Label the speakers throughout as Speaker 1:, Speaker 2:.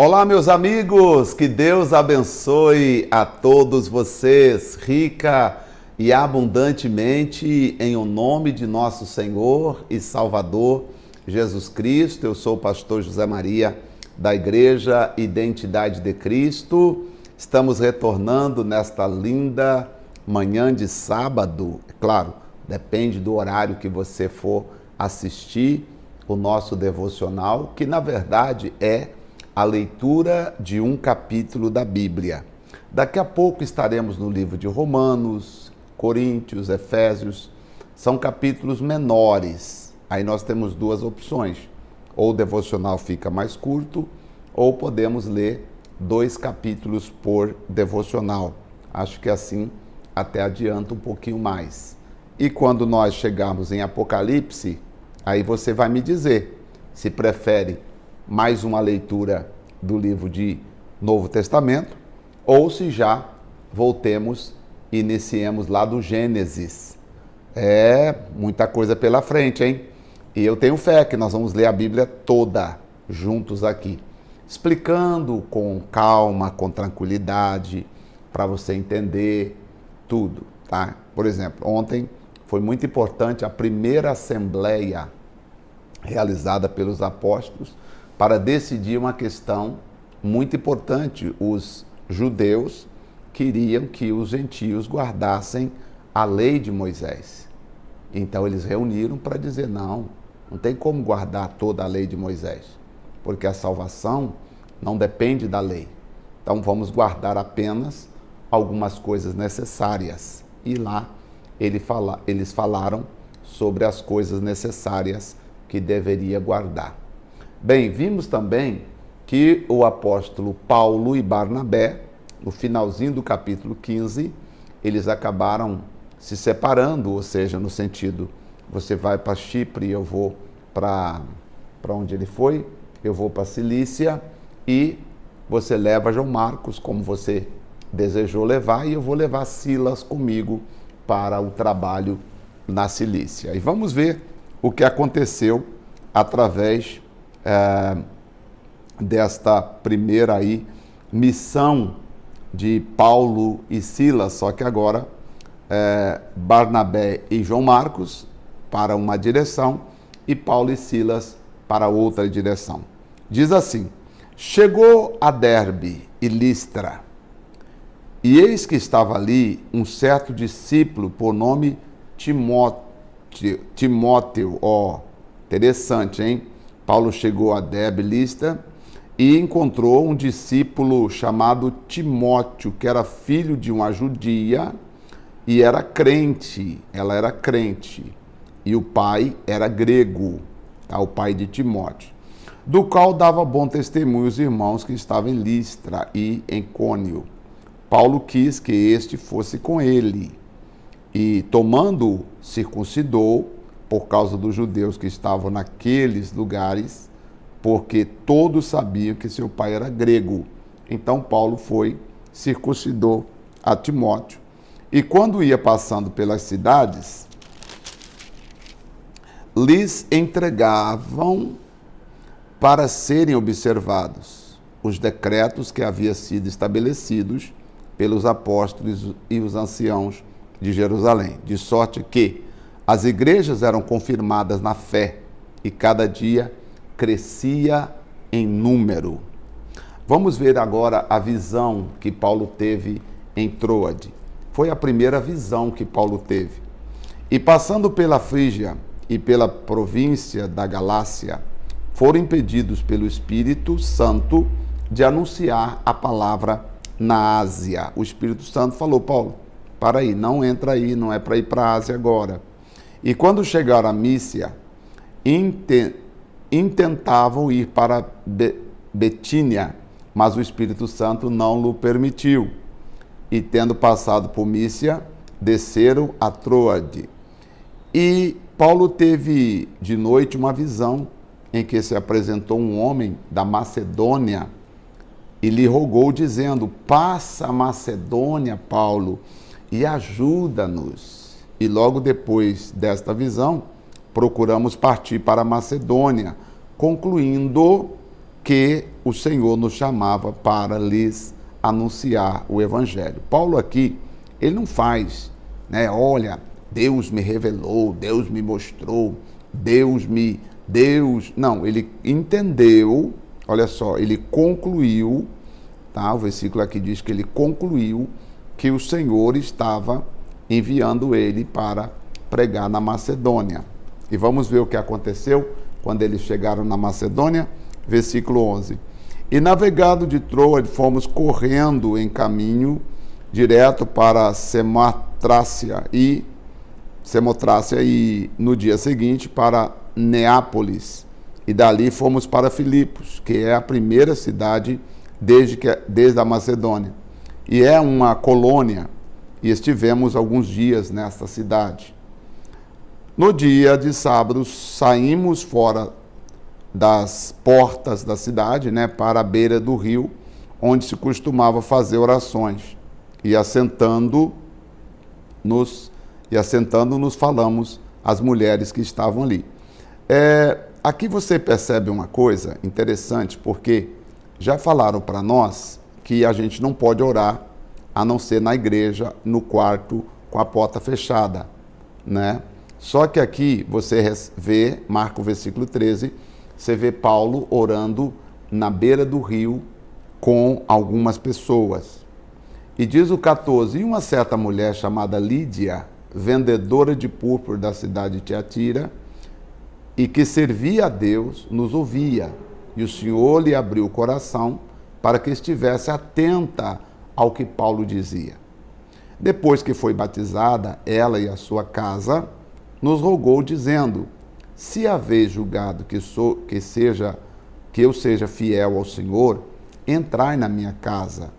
Speaker 1: Olá, meus amigos, que Deus abençoe a todos vocês, rica e abundantemente, em o nome de nosso Senhor e Salvador Jesus Cristo. Eu sou o pastor José Maria, da Igreja Identidade de Cristo. Estamos retornando nesta linda manhã de sábado. É claro, depende do horário que você for assistir o nosso devocional, que na verdade é a leitura de um capítulo da Bíblia. Daqui a pouco estaremos no livro de Romanos, Coríntios, Efésios. São capítulos menores. Aí nós temos duas opções. Ou o devocional fica mais curto, ou podemos ler 2 capítulos por devocional. Acho que assim até adianta um pouquinho mais. E quando nós chegarmos em Apocalipse, aí você vai me dizer se prefere mais uma leitura do livro de Novo Testamento, ou se já voltemos e iniciemos lá do Gênesis. É muita coisa pela frente, hein? E eu tenho fé que nós vamos ler a Bíblia toda juntos aqui, explicando com calma, com tranquilidade, para você entender tudo, tá? Por exemplo, ontem foi muito importante a primeira assembleia realizada pelos apóstolos para decidir uma questão muito importante. Os judeus queriam que os gentios guardassem a lei de Moisés. Então eles reuniram para dizer, não tem como guardar toda a lei de Moisés, porque a salvação não depende da lei. Então vamos guardar apenas algumas coisas necessárias. E lá eles falaram sobre as coisas necessárias que deveria guardar. Bem, vimos também que o apóstolo Paulo e Barnabé, no finalzinho do capítulo 15, eles acabaram se separando, ou seja, no sentido, você vai para Chipre, eu vou para onde ele foi, eu vou para Cilícia, e você leva João Marcos, como você desejou levar, e eu vou levar Silas comigo para o trabalho na Cilícia. E vamos ver o que aconteceu através desta primeira aí missão de Paulo e Silas, só que agora Barnabé e João Marcos para uma direção e Paulo e Silas para outra direção. Diz assim: chegou a Derbe e Listra, e eis que estava ali um certo discípulo por nome Timóteo. Interessante, hein? Paulo chegou a Derbe e Listra e encontrou um discípulo chamado Timóteo, que era filho de uma judia e era crente. Ela era crente. E o pai era grego, tá? O pai de Timóteo, do qual dava bom testemunho os irmãos que estavam em Listra e em Icônio. Paulo quis que este fosse com ele e, tomando-o, circuncidou, por causa dos judeus que estavam naqueles lugares, porque todos sabiam que seu pai era grego. Então Paulo foi, circuncidou a Timóteo, e quando ia passando pelas cidades, lhes entregavam para serem observados os decretos que haviam sido estabelecidos pelos apóstolos e os anciãos de Jerusalém, de sorte que as igrejas eram confirmadas na fé e cada dia crescia em número. Vamos ver agora a visão que Paulo teve em Troade. Foi a primeira visão que Paulo teve. E passando pela Frígia e pela província da Galácia, foram impedidos pelo Espírito Santo de anunciar a palavra na Ásia. O Espírito Santo falou: Paulo, para aí, não entra aí, não é para ir para a Ásia agora. E quando chegaram a Mísia, intentavam ir para Betínia, mas o Espírito Santo não lhe permitiu. E tendo passado por Mísia, desceram a Troade. E Paulo teve de noite uma visão em que se apresentou um homem da Macedônia e lhe rogou, dizendo: passa a Macedônia, Paulo, e ajuda-nos. E logo depois desta visão, procuramos partir para a Macedônia, concluindo que o Senhor nos chamava para lhes anunciar o Evangelho. Paulo aqui, ele não faz, né? Olha, Deus me revelou, Deus me mostrou, Não, ele entendeu, olha só, ele concluiu, tá? O versículo aqui diz que ele concluiu que o Senhor estava enviando ele para pregar na Macedônia. E vamos ver o que aconteceu quando eles chegaram na Macedônia, versículo 11. E navegado de Troa, fomos correndo em caminho direto para Samotrácia e no dia seguinte para Neápolis. E dali fomos para Filipos, que é a primeira cidade desde a Macedônia. E é uma colônia, e estivemos alguns dias nesta cidade. No dia de sábado, saímos fora das portas da cidade, né, para a beira do rio, onde se costumava fazer orações. E assentando-nos falamos as mulheres que estavam ali. Aqui você percebe uma coisa interessante, porque já falaram para nós que a gente não pode orar a não ser na igreja, no quarto, com a porta fechada, né? Só que aqui você vê, marca o versículo 13, você vê Paulo orando na beira do rio com algumas pessoas. E diz o 14, e uma certa mulher chamada Lídia, vendedora de púrpura da cidade de Tiatira, e que servia a Deus, nos ouvia. E o Senhor lhe abriu o coração para que estivesse atenta ao que Paulo dizia. Depois que foi batizada, ela e a sua casa, nos rogou, dizendo, se haveis julgado que eu seja fiel ao Senhor, entrai na minha casa.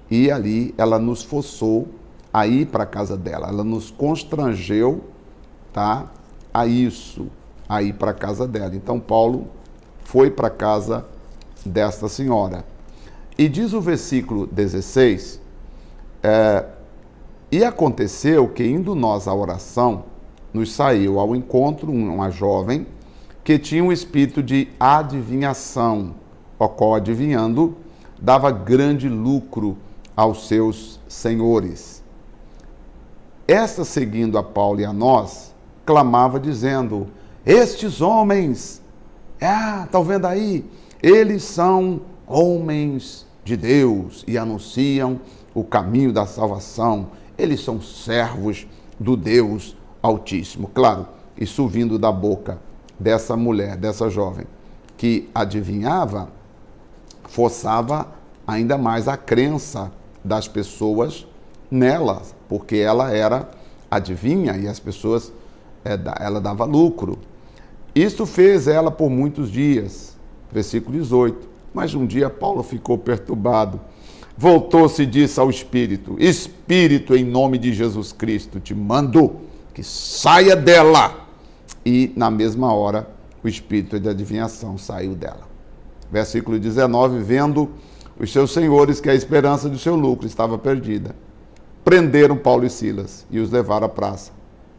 Speaker 1: E ali ela nos forçou a ir para a casa dela. Ela nos constrangeu, tá, a ir para a casa dela. Então Paulo foi para a casa desta senhora. E diz o versículo 16, e aconteceu que, indo nós à oração, nos saiu ao encontro uma jovem que tinha um espírito de adivinhação, o qual, adivinhando, dava grande lucro aos seus senhores. Esta, seguindo a Paulo e a nós, clamava dizendo, estes homens, estão vendo aí? Eles são homens de Deus e anunciam o caminho da salvação. Eles são servos do Deus Altíssimo. Claro, isso vindo da boca dessa mulher, dessa jovem, que adivinhava, forçava ainda mais a crença das pessoas nela, porque ela era adivinha e as pessoas, ela dava lucro. Isso fez ela por muitos dias. Versículo 18. Mas um dia Paulo ficou perturbado. Voltou-se e disse ao Espírito, Espírito, em nome de Jesus Cristo, te mando que saia dela. E na mesma hora, o espírito de adivinhação saiu dela. Versículo 19, vendo os seus senhores que a esperança do seu lucro estava perdida, prenderam Paulo e Silas e os levaram à praça,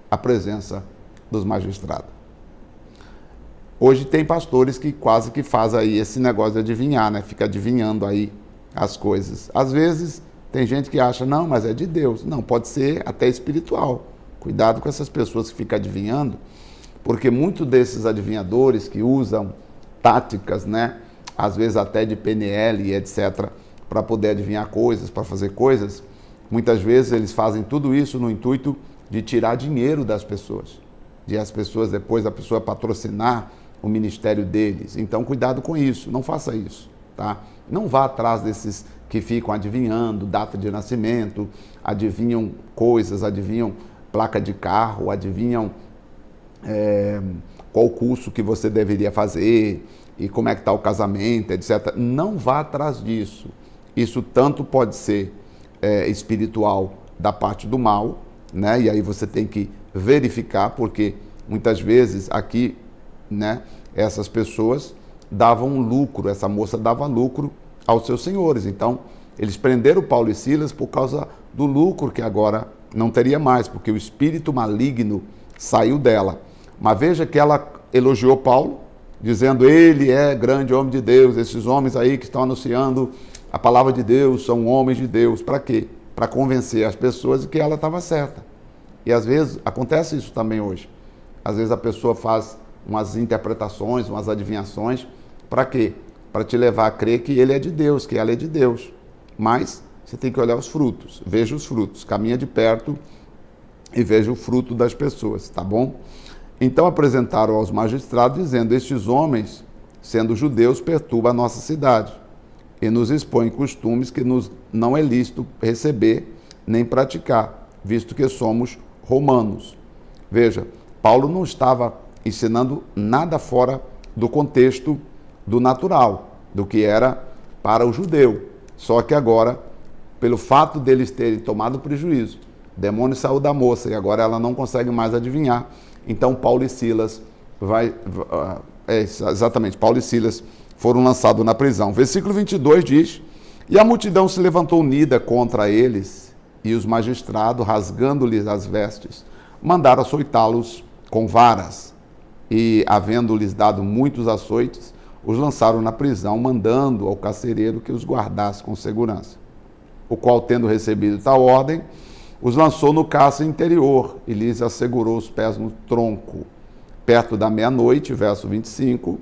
Speaker 1: à presença dos magistrados. Hoje tem pastores que quase que fazem aí esse negócio de adivinhar, né? Fica adivinhando aí as coisas. Às vezes tem gente que acha, não, mas é de Deus. Não, pode ser até espiritual. Cuidado com essas pessoas que ficam adivinhando, porque muitos desses adivinhadores que usam táticas, né? Às vezes até de PNL e etc., para poder adivinhar coisas, para fazer coisas, muitas vezes eles fazem tudo isso no intuito de tirar dinheiro das pessoas, de as pessoas, depois a pessoa patrocinar o ministério deles. Então, cuidado com isso, não faça isso, tá? Não vá atrás desses que ficam adivinhando data de nascimento, adivinham coisas, adivinham placa de carro, adivinham qual curso que você deveria fazer e como é que está o casamento, etc. Não vá atrás disso. Isso tanto pode ser espiritual da parte do mal, né? E aí você tem que verificar, porque muitas vezes aqui, né, essas pessoas davam lucro, essa moça dava lucro aos seus senhores. Então, eles prenderam Paulo e Silas por causa do lucro que agora não teria mais, porque o espírito maligno saiu dela. Mas veja que ela elogiou Paulo, dizendo ele é grande homem de Deus, esses homens aí que estão anunciando a palavra de Deus são homens de Deus. Para quê? Para convencer as pessoas de que ela estava certa. E às vezes acontece isso também hoje. Às vezes a pessoa faz umas interpretações, umas adivinhações. Para quê? Para te levar a crer que ele é de Deus, que ela é de Deus. Mas você tem que olhar os frutos. Veja os frutos. Caminha de perto e veja o fruto das pessoas, tá bom? Então apresentaram aos magistrados, dizendo: estes homens, sendo judeus, perturbam a nossa cidade e nos expõem costumes que nos não é lícito receber nem praticar, visto que somos romanos. Veja, Paulo não estava ensinando nada fora do contexto do natural, do que era para o judeu. Só que agora, pelo fato deles terem tomado prejuízo, o demônio saiu da moça e agora ela não consegue mais adivinhar. Então Paulo e Silas Paulo e Silas foram lançados na prisão. Versículo 22 diz: e a multidão se levantou unida contra eles, e os magistrados, rasgando-lhes as vestes, mandaram açoitá-los com varas. E, havendo-lhes dado muitos açoites, os lançaram na prisão, mandando ao carcereiro que os guardasse com segurança. O qual, tendo recebido tal ordem, os lançou no cárcere interior e lhes assegurou os pés no tronco. Perto da meia-noite, verso 25,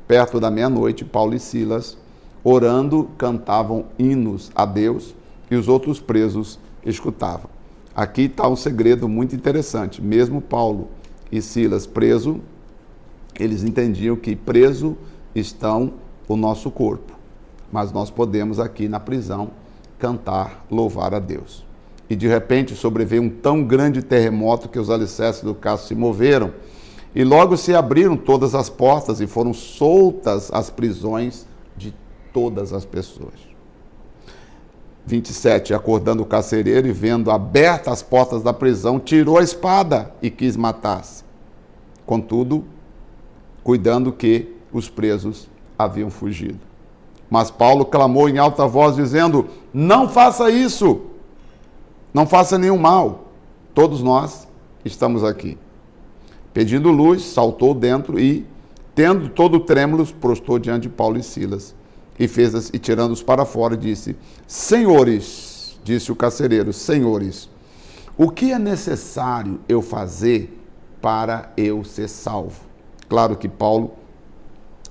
Speaker 1: perto da meia-noite, Paulo e Silas, orando, cantavam hinos a Deus, e os outros presos escutavam. Aqui está um segredo muito interessante. Mesmo Paulo e Silas presos, eles entendiam que preso estão o nosso corpo, mas nós podemos aqui na prisão cantar, louvar a Deus. E de repente sobreveio um tão grande terremoto que os alicerces do cárcere se moveram, e logo se abriram todas as portas e foram soltas as prisões de todas as pessoas. 27, acordando o carcereiro e vendo abertas as portas da prisão, tirou a espada e quis matar-se. Contudo, cuidando que os presos haviam fugido. Mas Paulo clamou em alta voz, dizendo: não faça isso, não faça nenhum mal, todos nós estamos aqui. Pedindo luz, saltou dentro e, tendo todo trêmulos, prostrou diante de Paulo e Silas, e tirando-os para fora, disse: senhores, disse o carcereiro, senhores, o que é necessário eu fazer para eu ser salvo? Claro que Paulo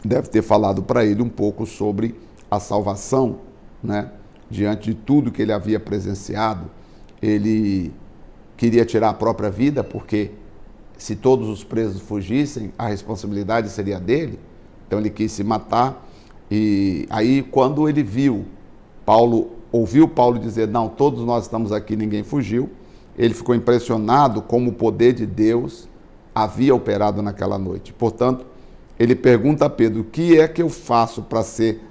Speaker 1: deve ter falado para ele um pouco sobre a salvação, né? Diante de tudo que ele havia presenciado, ele queria tirar a própria vida, porque se todos os presos fugissem, a responsabilidade seria dele. Então ele quis se matar. E aí, quando ele ouviu Paulo dizer: não, todos nós estamos aqui, ninguém fugiu, ele ficou impressionado como o poder de Deus havia operado naquela noite. Portanto, ele pergunta a Pedro: o que é que eu faço para ser...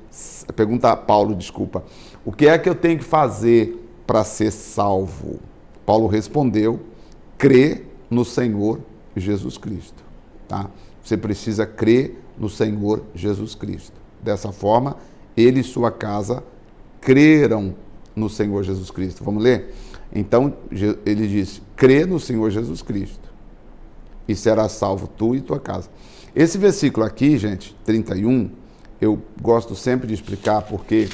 Speaker 1: Pergunta a Paulo, desculpa. O que é que eu tenho que fazer para ser salvo? Paulo respondeu: crê no Senhor Jesus Cristo. Tá? Você precisa crer no Senhor Jesus Cristo. Dessa forma, ele e sua casa creram no Senhor Jesus Cristo. Vamos ler? Então, ele disse: crê no Senhor Jesus Cristo e serás salvo tu e tua casa. Esse versículo aqui, gente, 31, eu gosto sempre de explicar porque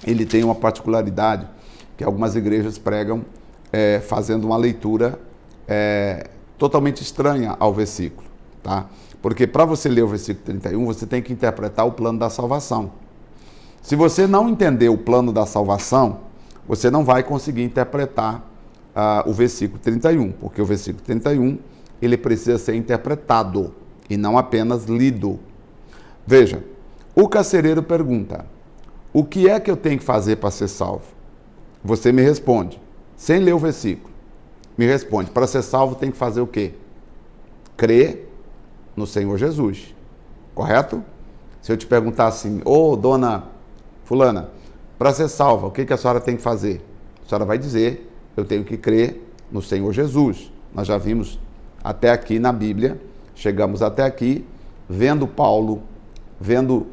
Speaker 1: ele tem uma particularidade que algumas igrejas pregam fazendo uma leitura totalmente estranha ao versículo, tá? Porque para você ler o versículo 31, você tem que interpretar o plano da salvação. Se você não entender o plano da salvação, você não vai conseguir interpretar o versículo 31, porque o versículo 31, ele precisa ser interpretado e não apenas lido. Veja, o carcereiro pergunta: o que é que eu tenho que fazer para ser salvo? Você me responde, sem ler o versículo, me responde: para ser salvo tem que fazer o quê? Crer no Senhor Jesus, correto? Se eu te perguntar assim: ô dona fulana, para ser salva, o que a senhora tem que fazer? A senhora vai dizer: eu tenho que crer no Senhor Jesus. Nós já vimos até aqui na Bíblia, chegamos até aqui, vendo Paulo, vendo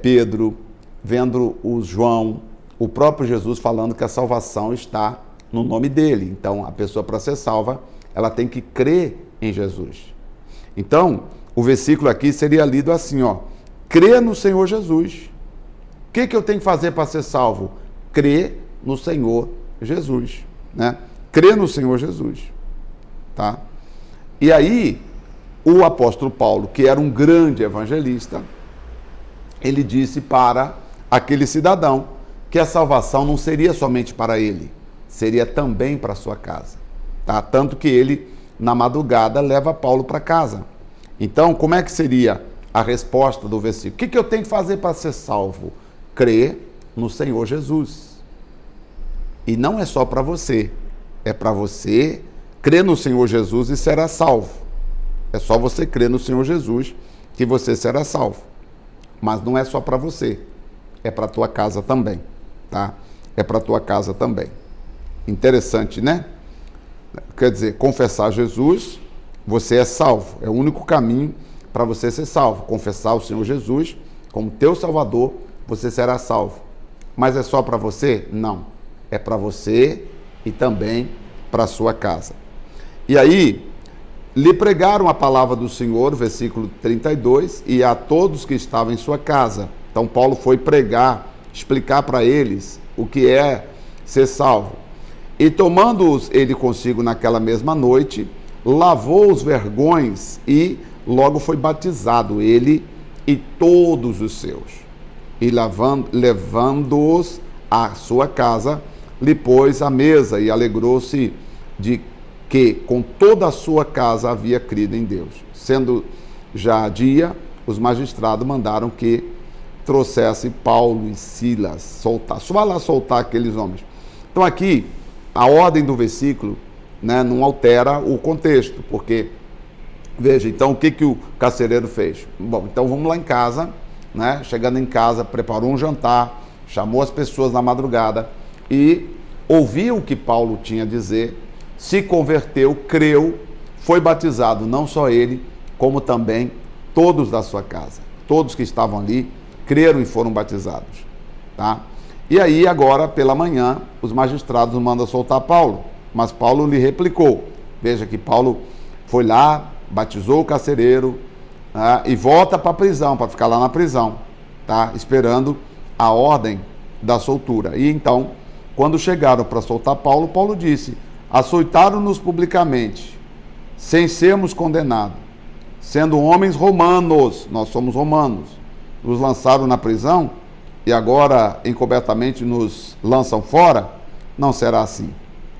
Speaker 1: Pedro, vendo o João, o próprio Jesus falando que a salvação está no nome dele. Então, a pessoa, para ser salva, ela tem que crer em Jesus. Então, o versículo aqui seria lido assim, ó: crê no Senhor Jesus. O que eu tenho que fazer para ser salvo? Crê no Senhor Jesus, né? Crê no Senhor Jesus, tá? E aí, o apóstolo Paulo, que era um grande evangelista, ele disse para aquele cidadão que a salvação não seria somente para ele, seria também para a sua casa, tá? Tanto que ele, na madrugada, leva Paulo para casa. Então, como é que seria a resposta do versículo? O que eu tenho que fazer para ser salvo? Crer no Senhor Jesus. E não é só para você, é para você crer no Senhor Jesus e será salvo. É só você crer no Senhor Jesus que você será salvo. Mas não é só para você, é para a tua casa também, tá? É para a tua casa também. Interessante, né? Quer dizer, confessar Jesus, você é salvo. É o único caminho para você ser salvo. Confessar o Senhor Jesus como teu Salvador, você será salvo. Mas é só para você? Não. É para você e também para a sua casa. E aí, lhe pregaram a palavra do Senhor, versículo 32, e a todos que estavam em sua casa. Então, Paulo foi pregar, explicar para eles o que é ser salvo. E tomando-os ele consigo naquela mesma noite, lavou os vergões e logo foi batizado, ele e todos os seus. E levando-os à sua casa, lhe pôs à mesa e alegrou-se de que com toda a sua casa havia crido em Deus. Sendo já dia, os magistrados mandaram que trouxesse Paulo e Silas, soltar. Só vai lá soltar aqueles homens. Então aqui, a ordem do versículo, né, não altera o contexto, porque, veja, então o que o carcereiro fez? Bom, então vamos lá em casa, né? Chegando em casa, preparou um jantar, chamou as pessoas na madrugada e ouviu o que Paulo tinha a dizer, se converteu, creu, foi batizado, não só ele, como também todos da sua casa. Todos que estavam ali creram e foram batizados, tá? E aí, agora, pela manhã, os magistrados mandam soltar Paulo, mas Paulo lhe replicou. Veja que Paulo foi lá, batizou o carcereiro, né, e volta para a prisão, para ficar lá na prisão, tá? Esperando a ordem da soltura. E então, quando chegaram para soltar Paulo, Paulo disse: açoitaram-nos publicamente, sem sermos condenados, sendo homens romanos, nós somos romanos, nos lançaram na prisão e agora encobertamente nos lançam fora. Não será assim,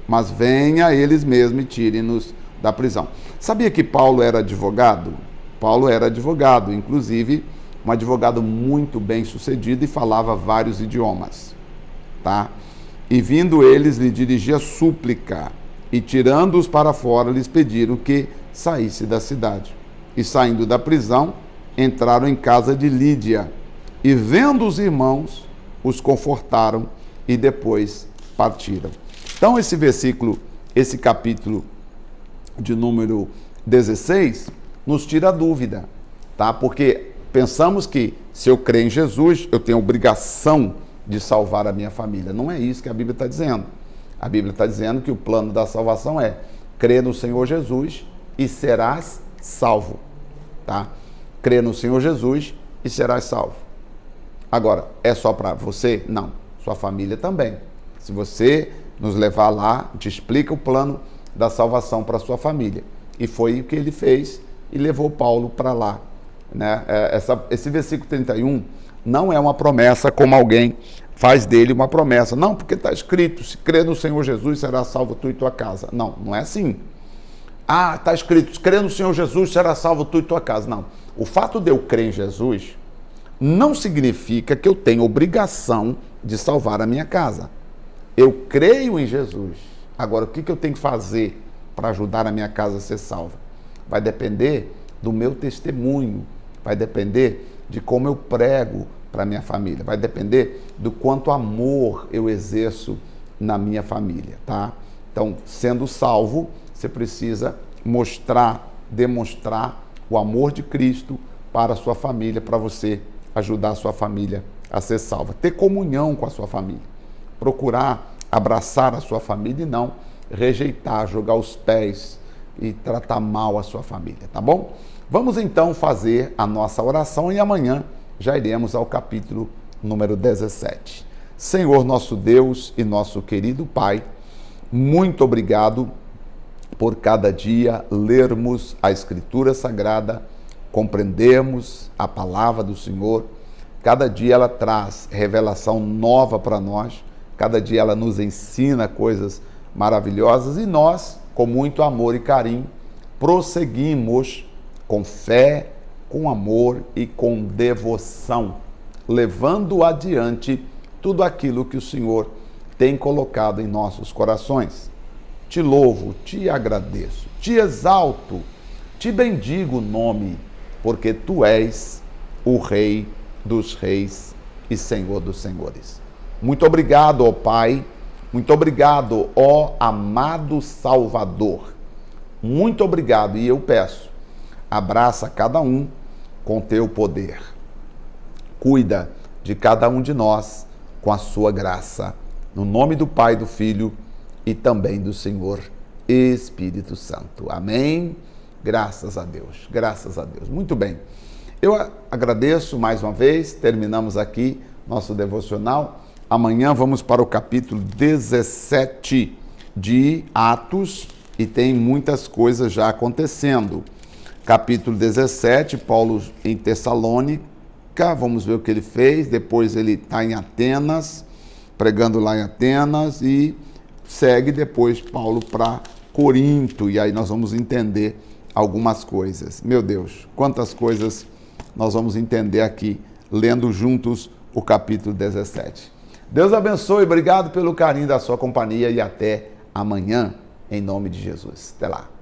Speaker 1: mas venha eles mesmos e tirem-nos da prisão. Sabia que Paulo era advogado? Paulo era advogado, inclusive um advogado muito bem sucedido e falava vários idiomas, tá? E vindo eles, lhe dirigia súplica, e tirando-os para fora, lhes pediram que saísse da cidade. E saindo da prisão, entraram em casa de Lídia, e vendo os irmãos, os confortaram e depois partiram. Então esse versículo, esse capítulo de número 16, nos tira a dúvida, tá? Porque pensamos que se eu crer em Jesus, eu tenho a obrigação de salvar a minha família. Não é isso que a Bíblia está dizendo. A Bíblia está dizendo que o plano da salvação é crer no Senhor Jesus e serás salvo, tá? Crer no Senhor Jesus e serás salvo. Agora, é só para você? Não. Sua família também. Se você nos levar lá, te explica o plano da salvação para sua família. E foi o que ele fez e levou Paulo para lá, né? Esse versículo 31 não é uma promessa como alguém faz dele uma promessa. Não, porque está escrito, se crer no Senhor Jesus, será salvo tu e tua casa. Não, não é assim. Ah, está escrito, se crer no Senhor Jesus, será salvo tu e tua casa. Não. O fato de eu crer em Jesus não significa que eu tenho obrigação de salvar a minha casa. Eu creio em Jesus. Agora, o que eu tenho que fazer para ajudar a minha casa a ser salva? Vai depender do meu testemunho, vai depender de como eu prego para a minha família, vai depender do quanto amor eu exerço na minha família, tá? Então, sendo salvo, você precisa demonstrar o amor de Cristo para a sua família, para você ajudar a sua família a ser salva. Ter comunhão com a sua família, procurar abraçar a sua família e não rejeitar, jogar os pés e tratar mal a sua família, tá bom? Vamos então fazer a nossa oração e amanhã já iremos ao capítulo número 17. Senhor nosso Deus e nosso querido Pai, muito obrigado por cada dia lermos a Escritura Sagrada, compreendermos a palavra do Senhor. Cada dia ela traz revelação nova para nós, cada dia ela nos ensina coisas maravilhosas e nós, com muito amor e carinho, prosseguimos com fé, com amor e com devoção, levando adiante tudo aquilo que o Senhor tem colocado em nossos corações. Te louvo, te agradeço, te exalto, te bendigo o nome, porque Tu és o Rei dos Reis e Senhor dos Senhores. Muito obrigado, ó Pai, muito obrigado, ó amado Salvador. Muito obrigado, e eu peço, abraça cada um com Teu poder. Cuida de cada um de nós com a Sua graça. No nome do Pai, do Filho e também do Senhor Espírito Santo. Amém? Graças a Deus, graças a Deus. Muito bem. Eu agradeço mais uma vez, terminamos aqui nosso devocional. Amanhã vamos para o capítulo 17 de Atos e tem muitas coisas já acontecendo. Capítulo 17, Paulo em Tessalônica, vamos ver o que ele fez. Depois ele está em Atenas, pregando lá em Atenas, e segue depois Paulo para Corinto, e aí nós vamos entender algumas coisas. Meu Deus, quantas coisas nós vamos entender aqui, lendo juntos o capítulo 17. Deus abençoe, obrigado pelo carinho da sua companhia e até amanhã, em nome de Jesus. Até lá.